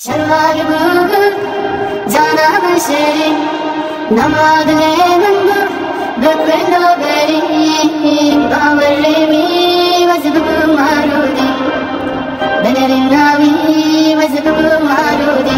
شرار بوغ جانا بشري نماد نمبو بكرنو بري باورمي وزبو مارودي بنرناوي وزبو مارودي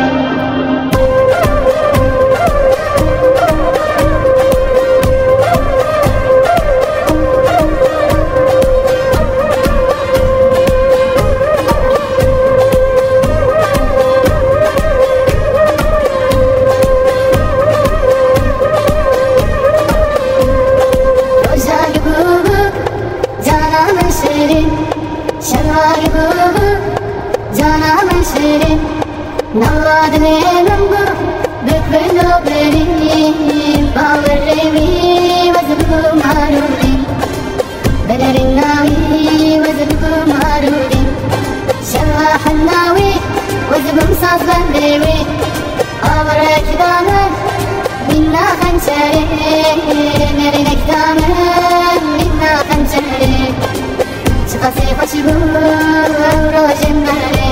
شرار بوغ جانا بشري نواد نمبو بكرنو بري باورمي وزبو مارودي بنرناوي وزبو مارودي شرح الناوي وزبو مصاص بندوي أورك دامن منا خنشري نرنك دامن منا خنشري شقاسي خشبو روش النهري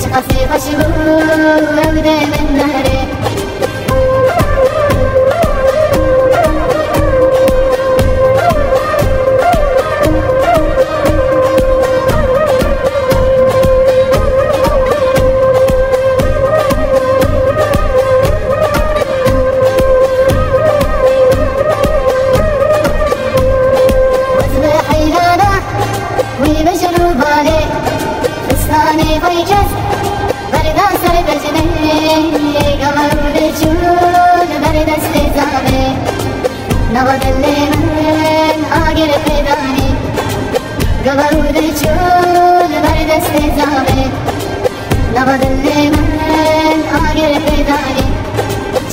شقاسي خشبو ودين النهري فستاني فيجز بردا سر بجني قمر بجول بردا استزامي نبض اللي من آقر فداني قمر بجول بردا استزامي نبض اللي من آقر فداني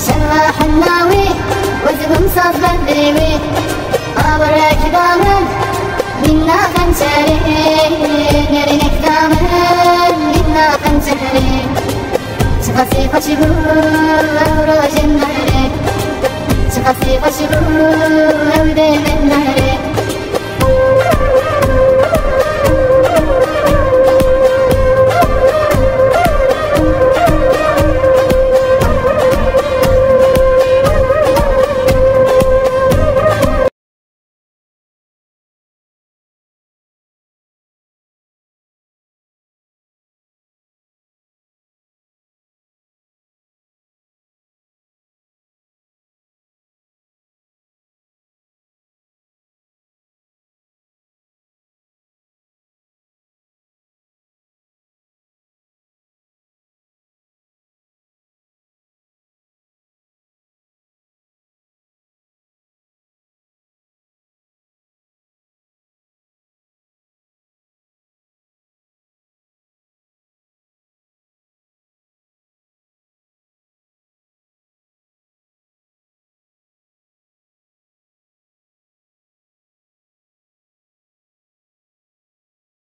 شرح الناوي وزب مصاص بندوي أورك دامن منا خنشري نرنك دامن منا خنشري شقاسي خشبو روش النهري شقاسي خشبو ودين النهري